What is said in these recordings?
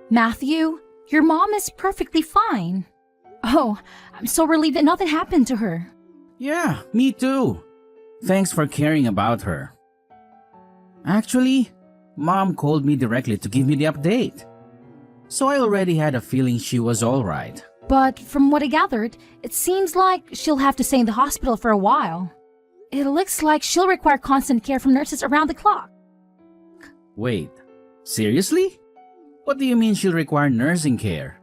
Matthew, your mom is perfectly fine. Oh, I'm so relieved that nothing happened to her. Yeah, me too. Thanks for caring about her. Actually, Mom called me directly to give me the update. So I already had a feeling she was alright. But from what I gathered, it seems like she'll have to stay in the hospital for a while. It looks like she'll require constant care from nurses around the clock. Wait, seriously? What do you mean she'll require nursing care?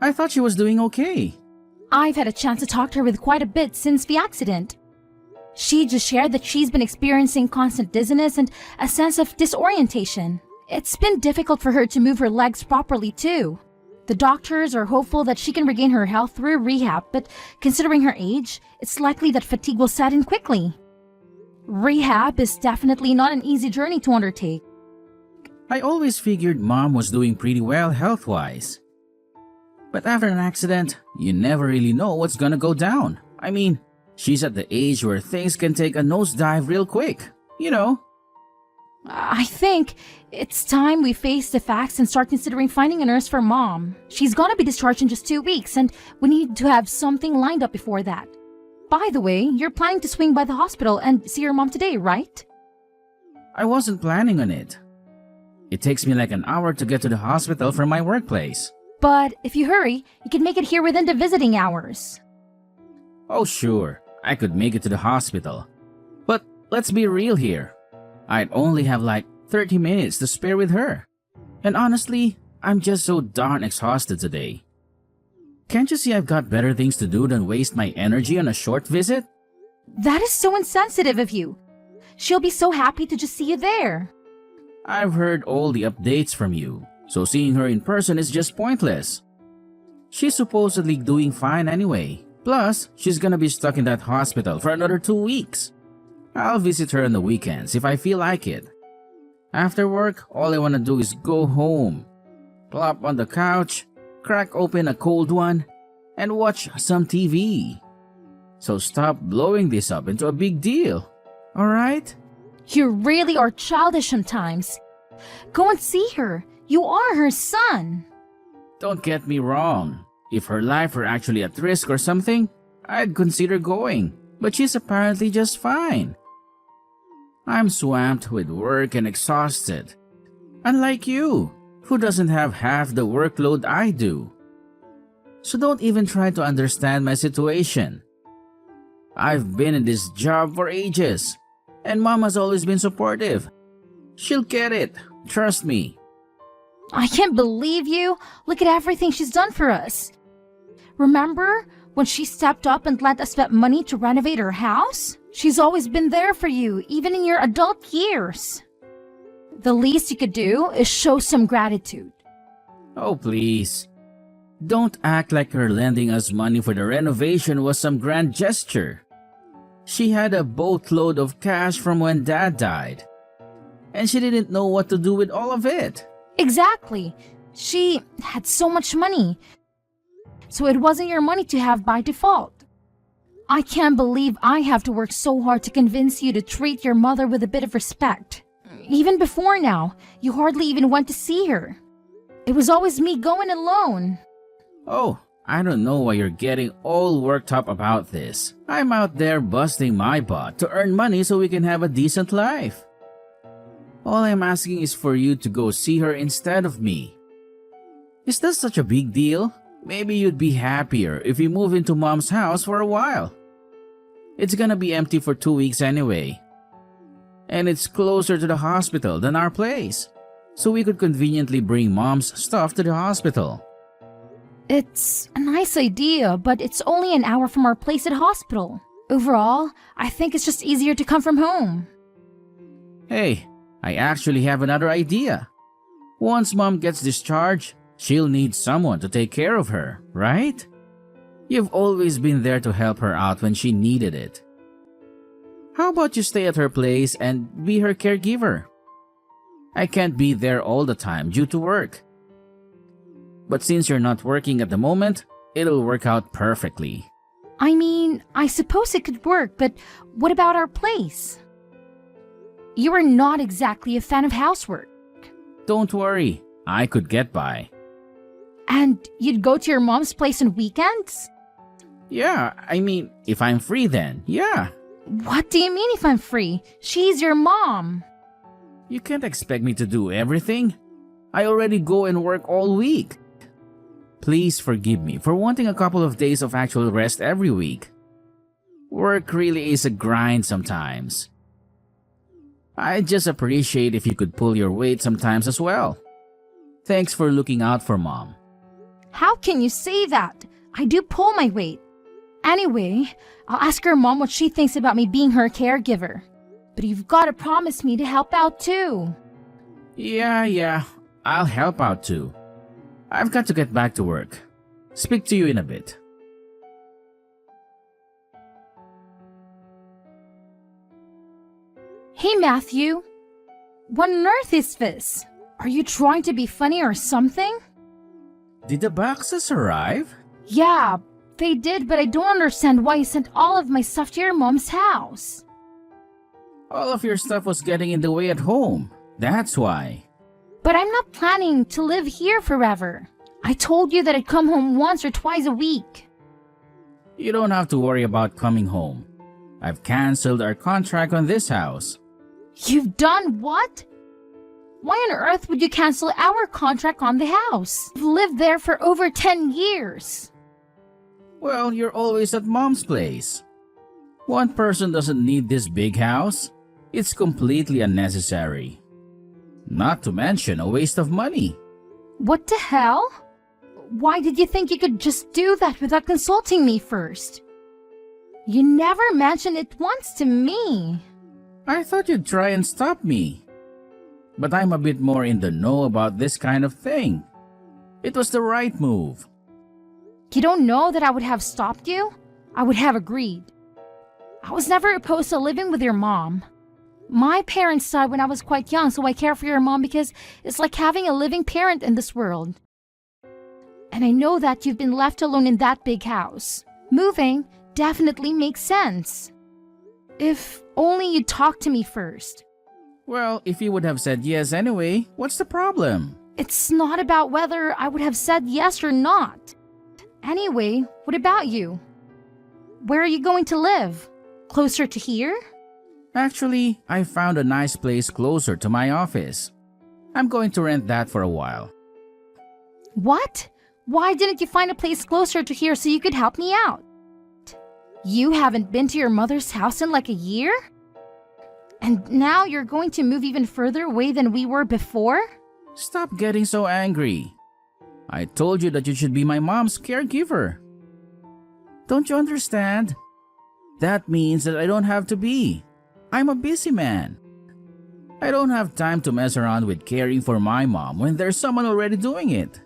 I thought she was doing okay. I've had a chance to talk to her with quite a bit since the accident. She just shared that she's been experiencing constant dizziness and a sense of disorientation. It's been difficult for her to move her legs properly too. The doctors are hopeful that she can regain her health through rehab, but considering her age, it's likely that fatigue will set in quickly. Rehab is definitely not an easy journey to undertake. I always figured Mom was doing pretty well health-wise. But after an accident, you never really know what's gonna go down. I mean, she's at the age where things can take a nosedive real quick, you know. I think it's time we face the facts and start considering finding a nurse for Mom. She's gonna be discharged in just 2 weeks, and we need to have something lined up before that. By the way, you're planning to swing by the hospital and see your mom today, right? I wasn't planning on it. It takes me like an hour to get to the hospital from my workplace. But if you hurry, you can make it here within the visiting hours. Oh sure, I could make it to the hospital. But let's be real here. I'd only have like 30 minutes to spare with her. And honestly, I'm just so darn exhausted today. Can't you see I've got better things to do than waste my energy on a short visit? That is so insensitive of you. She'll be so happy to just see you there. I've heard all the updates from you, so seeing her in person is just pointless. She's supposedly doing fine anyway. Plus, she's gonna be stuck in that hospital for another 2 weeks. I'll visit her on the weekends if I feel like it. After work, all I wanna do is go home, plop on the couch, crack open a cold one, and watch some TV. So stop blowing this up into a big deal, alright? You really are childish sometimes. Go and see her. You are her son. Don't get me wrong. If her life were actually at risk or something, I'd consider going. But she's apparently just fine. I'm swamped with work and exhausted. Unlike you, who doesn't have half the workload I do. So don't even try to understand my situation. I've been in this job for ages, and Mom has always been supportive. She'll get it, trust me. I can't believe you. Look at everything she's done for us. Remember when she stepped up and let us spend money to renovate her house? She's always been there for you, even in your adult years. The least you could do is show some gratitude. Oh, please. Don't act like her lending us money for the renovation was some grand gesture. She had a boatload of cash from when Dad died. And she didn't know what to do with all of it. Exactly. She had so much money. So it wasn't your money to have by default. I can't believe I have to work so hard to convince you to treat your mother with a bit of respect. Even before now, you hardly even went to see her. It was always me going alone. Oh, I don't know why you're getting all worked up about this. I'm out there busting my butt to earn money so we can have a decent life. All I'm asking is for you to go see her instead of me. Is that such a big deal? Maybe you'd be happier if we move into Mom's house for a while. It's gonna be empty for 2 weeks anyway. And it's closer to the hospital than our place, so we could conveniently bring Mom's stuff to the hospital. It's a nice idea, but it's only an hour from our place at hospital. Overall, I think it's just easier to come from home. Hey, I actually have another idea. Once Mom gets discharged, she'll need someone to take care of her, right? You've always been there to help her out when she needed it. How about you stay at her place and be her caregiver? I can't be there all the time due to work. But since you're not working at the moment, it'll work out perfectly. I mean, I suppose it could work, but what about our place? You are not exactly a fan of housework. Don't worry, I could get by. And you'd go to your mom's place on weekends? Yeah, I mean, if I'm free then, yeah. What do you mean if I'm free? She's your mom. You can't expect me to do everything. I already go and work all week. Please forgive me for wanting a couple of days of actual rest every week. Work really is a grind sometimes. I just appreciate if you could pull your weight sometimes as well. Thanks for looking out for Mom. How can you say that? I do pull my weight. Anyway, I'll ask her mom what she thinks about me being her caregiver. But you've got to promise me to help out too. Yeah, I'll help out too. I've got to get back to work. Speak to you in a bit. Hey Matthew, what on earth is this? Are you trying to be funny or something? Did the boxes arrive? Yeah, they did, but I don't understand why you sent all of my stuff to your mom's house. All of your stuff was getting in the way at home. That's why. But I'm not planning to live here forever. I told you that I'd come home once or twice a week. You don't have to worry about coming home. I've canceled our contract on this house. You've done what? Why on earth would you cancel our contract on the house? We've lived there for over 10 years. Well, you're always at Mom's place. One person doesn't need this big house. It's completely unnecessary. Not to mention a waste of money. What the hell? Why did you think you could just do that without consulting me first? You never mentioned it once to me. I thought you'd try and stop me. But I'm a bit more in the know about this kind of thing. It was the right move. You don't know that I would have stopped you? I would have agreed. I was never opposed to living with your mom. My parents died when I was quite young, so I care for your mom because it's like having a living parent in this world. And I know that you've been left alone in that big house. Moving definitely makes sense. If only you'd talk to me first. Well, if you would have said yes anyway, what's the problem? It's not about whether I would have said yes or not. Anyway, what about you? Where are you going to live? Closer to here? Actually, I found a nice place closer to my office. I'm going to rent that for a while. What? Why didn't you find a place closer to here so you could help me out? You haven't been to your mother's house in like a year? And now you're going to move even further away than we were before? Stop getting so angry. I told you that you should be my mom's caregiver. Don't you understand? That means that I don't have to be. I'm a busy man. I don't have time to mess around with caring for my mom when there's someone already doing it.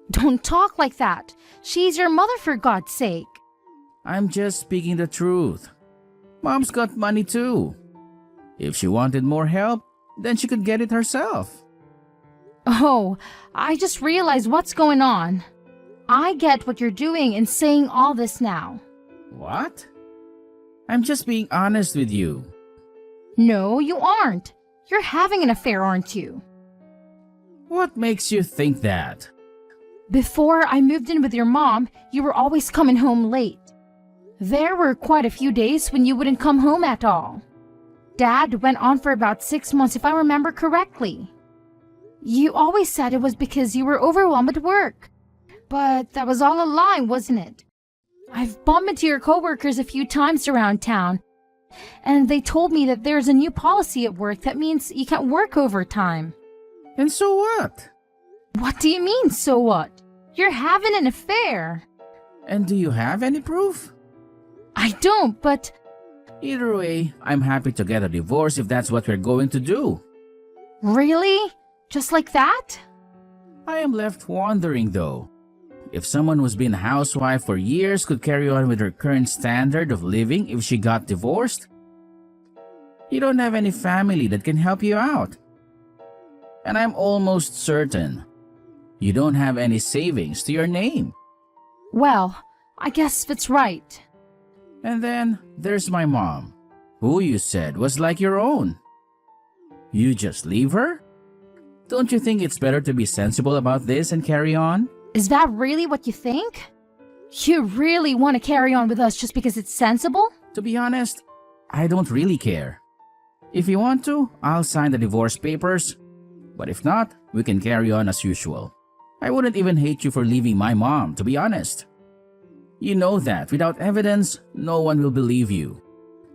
Don't talk like that. She's your mother, for God's sake. I'm just speaking the truth. Mom's got money too. If she wanted more help, then she could get it herself. Oh, I just realized what's going on. I get what you're doing in saying all this now. What? I'm just being honest with you. No, you aren't. You're having an affair, aren't you? What makes you think that? Before I moved in with your mom, you were always coming home late. There were quite a few days when you wouldn't come home at all. Dad went on for about 6 months if I remember correctly. You always said it was because you were overwhelmed at work. But that was all a lie, wasn't it? I've bumped into your coworkers a few times around town, and they told me that there's a new policy at work that means you can't work overtime. And so what? What do you mean, so what? You're having an affair. And do you have any proof? I don't, but... Either way, I'm happy to get a divorce if that's what we're going to do. Really? Just like that? I am left wondering though. If someone who's been a housewife for years could carry on with her current standard of living if she got divorced? You don't have any family that can help you out. And I'm almost certain you don't have any savings to your name. Well, I guess that's right. And then there's my mom, who you said was like your own. You just leave her? Don't you think it's better to be sensible about this and carry on? Is that really what you think? You really want to carry on with us just because it's sensible? To be honest, I don't really care. If you want to, I'll sign the divorce papers. But if not, we can carry on as usual. I wouldn't even hate you for leaving my mom, to be honest. You know that without evidence, no one will believe you.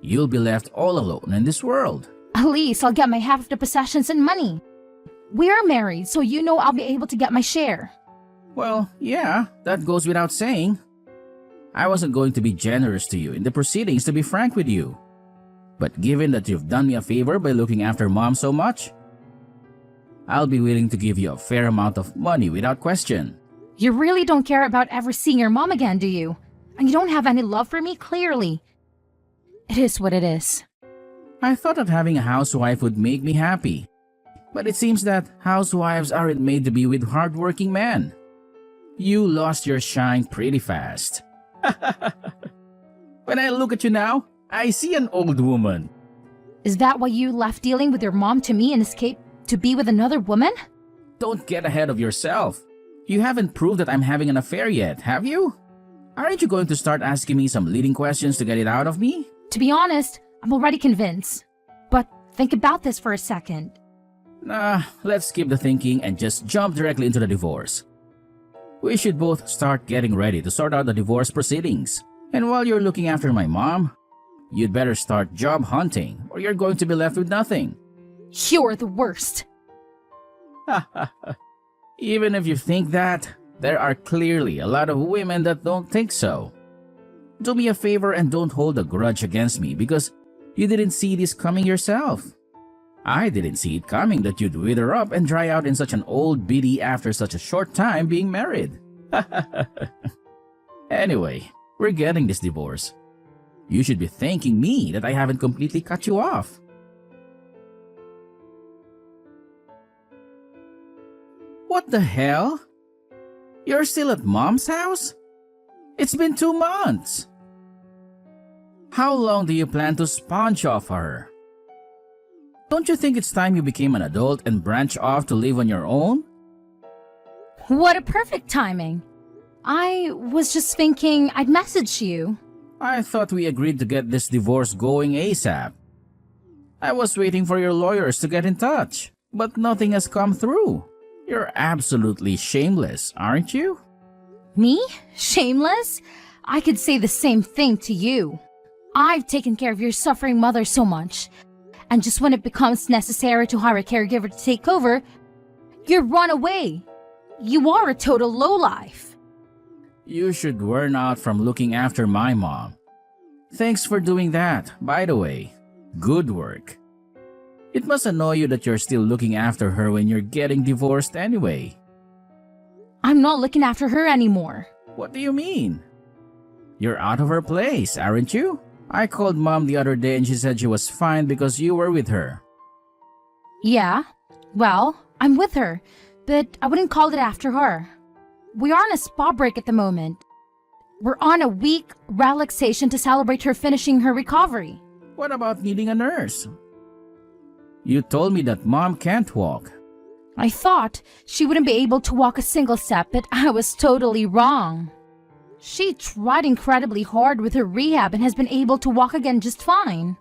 You'll be left all alone in this world. At least I'll get my half of the possessions and money. We are married, so you know I'll be able to get my share. Well, yeah, that goes without saying. I wasn't going to be generous to you in the proceedings, to be frank with you. But given that you've done me a favor by looking after mom so much, I'll be willing to give you a fair amount of money without question. You really don't care about ever seeing your mom again, do you? And you don't have any love for me, clearly. It is what it is. I thought that having a housewife would make me happy. But it seems that housewives aren't made to be with hardworking men. You lost your shine pretty fast. When I look at you now, I see an old woman. Is that why you left dealing with your mom to me and escaped to be with another woman? Don't get ahead of yourself. You haven't proved that I'm having an affair yet, have you? Aren't you going to start asking me some leading questions to get it out of me? To be honest, I'm already convinced. But think about this for a second. Nah, let's skip the thinking and just jump directly into the divorce. We should both start getting ready to sort out the divorce proceedings. And while you're looking after my mom, you'd better start job hunting or you're going to be left with nothing. You're the worst. Even if you think that, there are clearly a lot of women that don't think so. Do me a favor and don't hold a grudge against me because you didn't see this coming yourself. I didn't see it coming that you'd wither up and dry out in such an old biddy after such a short time being married. Anyway, we're getting this divorce. You should be thanking me that I haven't completely cut you off. What the hell? You're still at mom's house? It's been 2 months. How long do you plan to sponge off her? Don't you think it's time you became an adult and branch off to live on your own? What a perfect timing. I was just thinking I'd message you. I thought we agreed to get this divorce going ASAP. I was waiting for your lawyers to get in touch, but nothing has come through. You're absolutely shameless, aren't you? Me? Shameless? I could say the same thing to you. I've taken care of your suffering mother so much, and just when it becomes necessary to hire a caregiver to take over, you run away. You are a total lowlife. You should learn out from looking after my mom. Thanks for doing that, by the way. Good work. It must annoy you that you're still looking after her when you're getting divorced anyway. I'm not looking after her anymore. What do you mean? You're out of her place, aren't you? I called mom the other day and she said she was fine because you were with her. Yeah, well, I'm with her, but I wouldn't call it after her. We are on a spa break at the moment. We're on a week relaxation to celebrate her finishing her recovery. What about needing a nurse? You told me that mom can't walk. I thought she wouldn't be able to walk a single step, but I was totally wrong. She tried incredibly hard with her rehab and has been able to walk again just fine.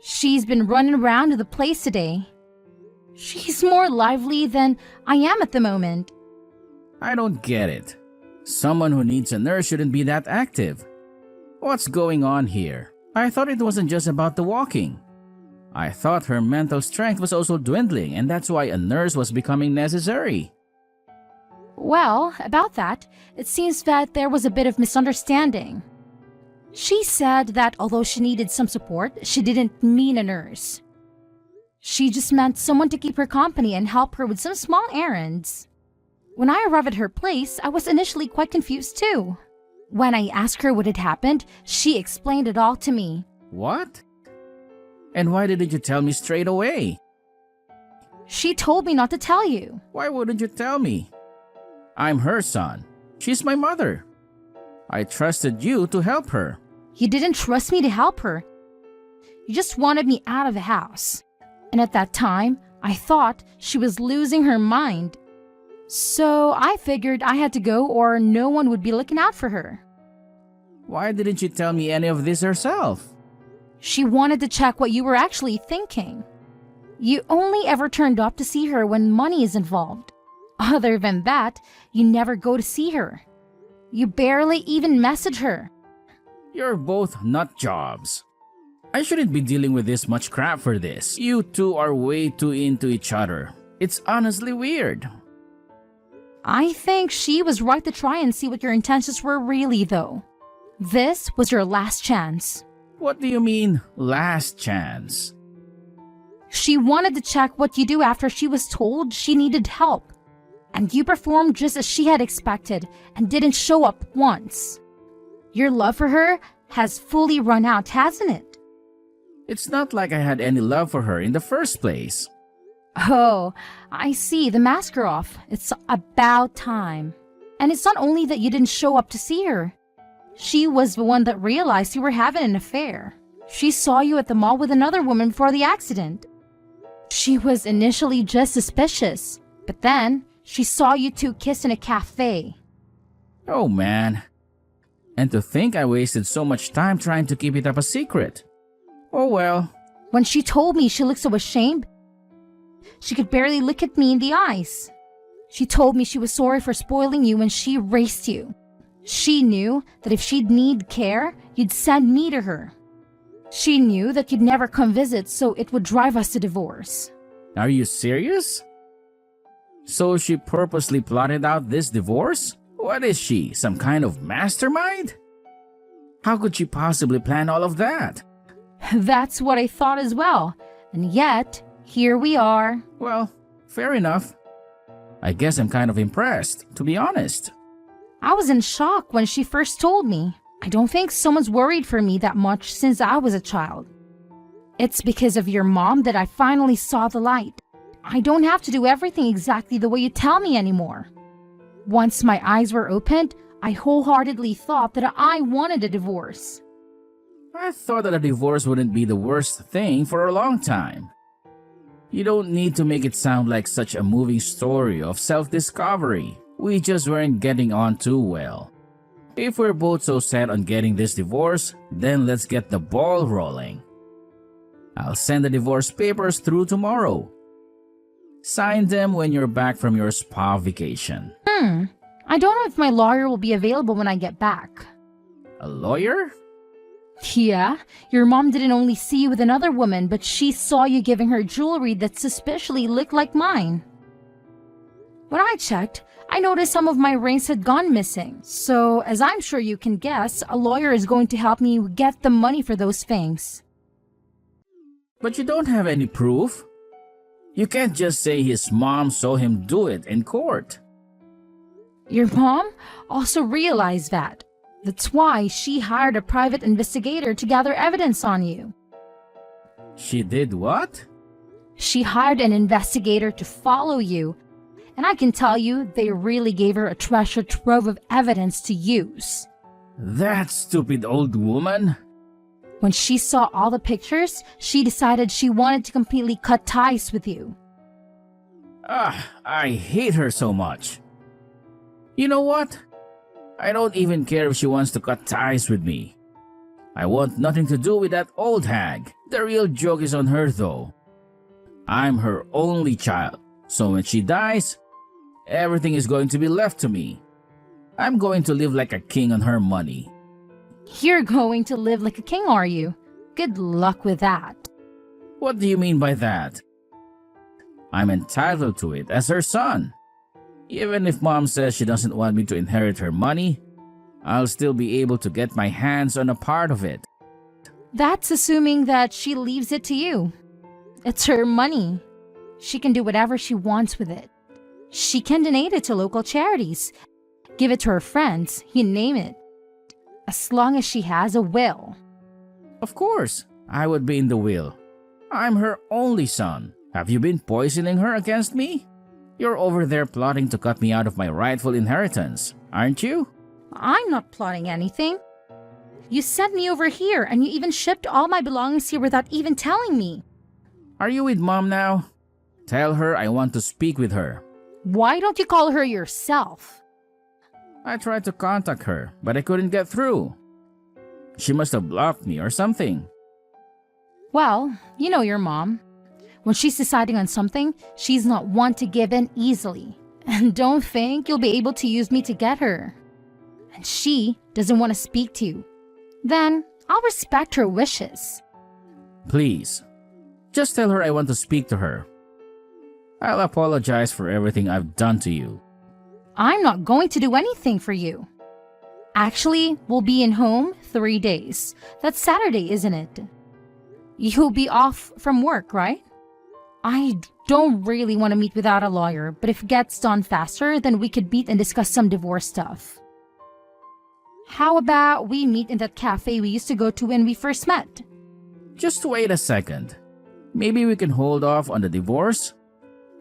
She's been running around the place today. She's more lively than I am at the moment. I don't get it. Someone who needs a nurse shouldn't be that active. What's going on here? I thought it wasn't just about the walking. I thought her mental strength was also dwindling and that's why a nurse was becoming necessary. Well, about that, it seems that there was a bit of misunderstanding. She said that although she needed some support, she didn't mean a nurse. She just meant someone to keep her company and help her with some small errands. When I arrived at her place, I was initially quite confused too. When I asked her what had happened, she explained it all to me. What? And why didn't you tell me straight away? She told me not to tell you. Why wouldn't you tell me? I'm her son. She's my mother. I trusted you to help her. You didn't trust me to help her. You just wanted me out of the house. And at that time, I thought she was losing her mind. So I figured I had to go or no one would be looking out for her. Why didn't you tell me any of this herself? She wanted to check what you were actually thinking. You only ever turned up to see her when money is involved. Other than that, you never go to see her. You barely even message her. You're both nut jobs. I shouldn't be dealing with this much crap for this. You two are way too into each other. It's honestly weird. I think she was right to try and see what your intentions were really, though. This was your last chance. What do you mean, last chance? She wanted to check what you do after she was told she needed help. And you performed just as she had expected and didn't show up once. Your love for her has fully run out, hasn't it? It's not like I had any love for her in the first place. Oh, I see. The mask are off. It's about time. And it's not only that you didn't show up to see her. She was the one that realized you were having an affair. She saw you at the mall with another woman before the accident. She was initially just suspicious, but then she saw you two kiss in a cafe. Oh man. And to think I wasted so much time trying to keep it up a secret. Oh well. When she told me she looked so ashamed, she could barely look at me in the eyes. She told me she was sorry for spoiling you when she raised you. She knew that if she'd need care, you'd send me to her. She knew that you'd never come visit, so it would drive us to divorce. Are you serious? So she purposely plotted out this divorce? What is she, some kind of mastermind? How could she possibly plan all of that? That's what I thought as well. And yet, here we are. Well, fair enough. I guess I'm kind of impressed, to be honest. I was in shock when she first told me. I don't think someone's worried for me that much since I was a child. It's because of your mom that I finally saw the light. I don't have to do everything exactly the way you tell me anymore. Once my eyes were opened, I wholeheartedly thought that I wanted a divorce. I thought that a divorce wouldn't be the worst thing for a long time. You don't need to make it sound like such a moving story of self-discovery. We just weren't getting on too well. If we're both so set on getting this divorce, then let's get the ball rolling. I'll send the divorce papers through tomorrow. Sign them when you're back from your spa vacation. I don't know if my lawyer will be available when I get back. A lawyer? Yeah, your mom didn't only see you with another woman, but she saw you giving her jewelry that suspiciously looked like mine. When I checked, I noticed some of my rings had gone missing. So, as I'm sure you can guess, a lawyer is going to help me get the money for those things. But you don't have any proof. You can't just say his mom saw him do it in court. Your mom also realized that. That's why she hired a private investigator to gather evidence on you. She did what? She hired an investigator to follow you, and I can tell you they really gave her a treasure trove of evidence to use. That stupid old woman? When she saw all the pictures, she decided she wanted to completely cut ties with you. I hate her so much. You know what? I don't even care if she wants to cut ties with me. I want nothing to do with that old hag. The real joke is on her though. I'm her only child, so when she dies, everything is going to be left to me. I'm going to live like a king on her money. You're going to live like a king, are you? Good luck with that. What do you mean by that? I'm entitled to it as her son. Even if mom says she doesn't want me to inherit her money, I'll still be able to get my hands on a part of it. That's assuming that she leaves it to you. It's her money. She can do whatever she wants with it. She can donate it to local charities, give it to her friends, you name it. As long as she has a will. Of course, I would be in the will. I'm her only son. Have you been poisoning her against me? You're over there plotting to cut me out of my rightful inheritance, aren't you? I'm not plotting anything. You sent me over here and you even shipped all my belongings here without even telling me. Are you with mom now? Tell her I want to speak with her. Why don't you call her yourself? I tried to contact her, but I couldn't get through. She must have blocked me or something. Well, you know your mom. When she's deciding on something, she's not one to give in easily. And don't think you'll be able to use me to get her. And she doesn't want to speak to you. Then I'll respect her wishes. Please, just tell her I want to speak to her. I'll apologize for everything I've done to you. I'm not going to do anything for you. Actually, we'll be in home 3 days. That's Saturday, isn't it? You'll be off from work, right? I don't really want to meet without a lawyer, but if it gets done faster, then we could meet and discuss some divorce stuff. How about we meet in that cafe we used to go to when we first met? Just wait a second. Maybe we can hold off on the divorce?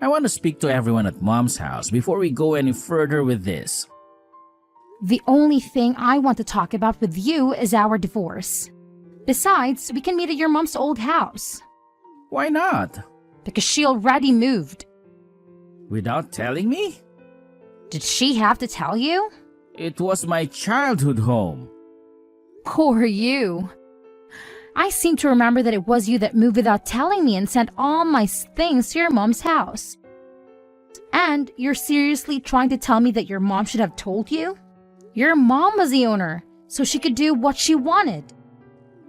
I want to speak to everyone at Mom's house before we go any further with this. The only thing I want to talk about with you is our divorce. Besides, we can meet at your mom's old house. Why not? Because she already moved. Without telling me? Did she have to tell you? It was my childhood home. Poor you. I seem to remember that it was you that moved without telling me and sent all my things to your mom's house. And you're seriously trying to tell me that your mom should have told you? Your mom was the owner, so she could do what she wanted.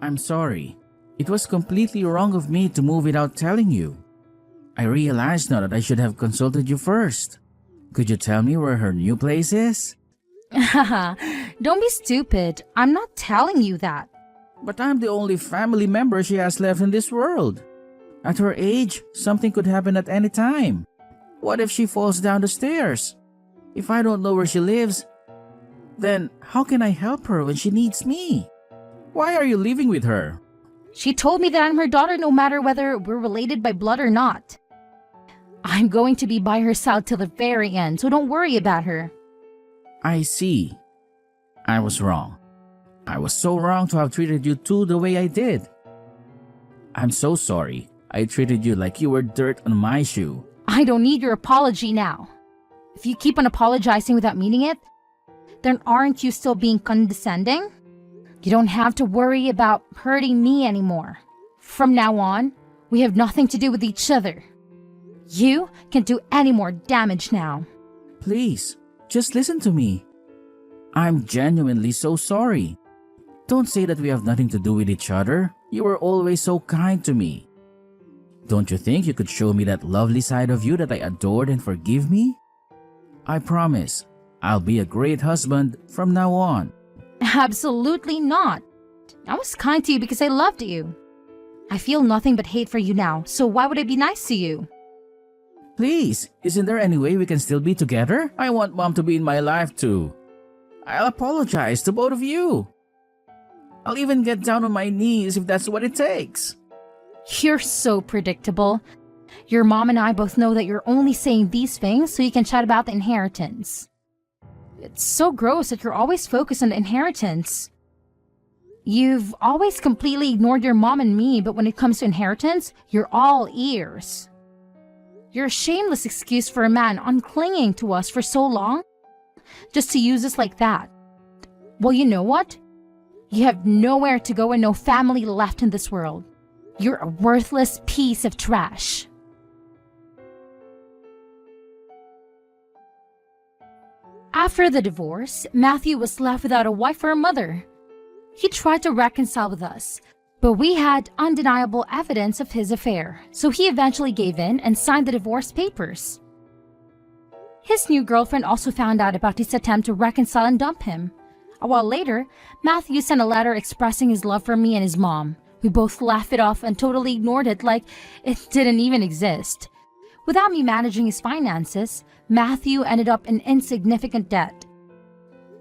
I'm sorry. It was completely wrong of me to move without telling you. I realize now that I should have consulted you first. Could you tell me where her new place is? Haha, don't be stupid. I'm not telling you that. But I'm the only family member she has left in this world. At her age, something could happen at any time. What if she falls down the stairs? If I don't know where she lives, then how can I help her when she needs me? Why are you living with her? She told me that I'm her daughter no matter whether we're related by blood or not. I'm going to be by her side till the very end, so don't worry about her. I see. I was wrong. I was so wrong to have treated you two the way I did. I'm so sorry. I treated you like you were dirt on my shoe. I don't need your apology now. If you keep on apologizing without meaning it, then aren't you still being condescending? You don't have to worry about hurting me anymore. From now on, we have nothing to do with each other. You can't do any more damage now. Please, just listen to me. I'm genuinely so sorry. Don't say that we have nothing to do with each other. You were always so kind to me. Don't you think you could show me that lovely side of you that I adored and forgive me? I promise, I'll be a great husband from now on. Absolutely not. I was kind to you because I loved you. I feel nothing but hate for you now, so why would I be nice to you? Please, isn't there any way we can still be together? I want Mom to be in my life too. I'll apologize to both of you. I'll even get down on my knees if that's what it takes. You're so predictable. Your mom and I both know that you're only saying these things so you can chat about the inheritance. It's so gross that you're always focused on the inheritance. You've always completely ignored your mom and me, but when it comes to inheritance, you're all ears. You're a shameless excuse for a man unclinging to us for so long, just to use us like that. Well, you know what? You have nowhere to go and no family left in this world. You're a worthless piece of trash. After the divorce, Matthew was left without a wife or a mother. He tried to reconcile with us, but we had undeniable evidence of his affair, so he eventually gave in and signed the divorce papers. His new girlfriend also found out about his attempt to reconcile and dump him. A while later, Matthew sent a letter expressing his love for me and his mom. We both laughed it off and totally ignored it like it didn't even exist. Without me managing his finances, Matthew ended up in insignificant debt.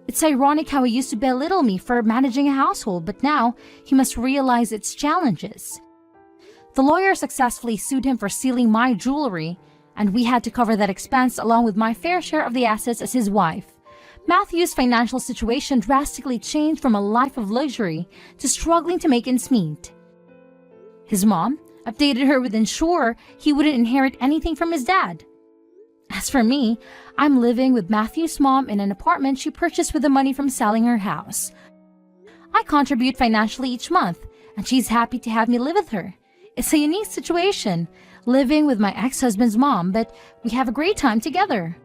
It's ironic how he used to belittle me for managing a household, but now he must realize its challenges. The lawyer successfully sued him for stealing my jewelry, and we had to cover that expense along with my fair share of the assets as his wife. Matthew's financial situation drastically changed from a life of luxury to struggling to make ends meet. His mom, I've dated her with ensure he wouldn't inherit anything from his dad. As for me, I'm living with Matthew's mom in an apartment she purchased with the money from selling her house. I contribute financially each month, and she's happy to have me live with her. It's a unique situation, living with my ex-husband's mom, but we have a great time together.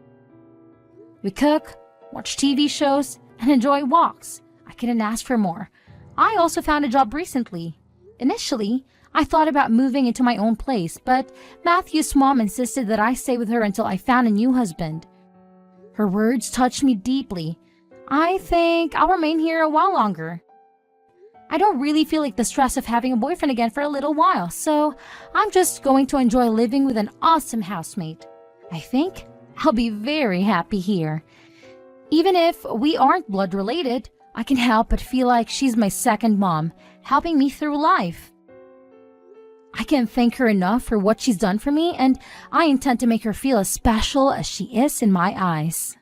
We cook, watch TV shows, and enjoy walks. I couldn't ask for more. I also found a job recently. Initially, I thought about moving into my own place, but Matthew's mom insisted that I stay with her until I found a new husband. Her words touched me deeply. I think I'll remain here a while longer. I don't really feel like the stress of having a boyfriend again for a little while, so I'm just going to enjoy living with an awesome housemate. I think I'll be very happy here. Even if we aren't blood related, I can help but feel like she's my second mom, helping me through life. I can't thank her enough for what she's done for me, and I intend to make her feel as special as she is in my eyes.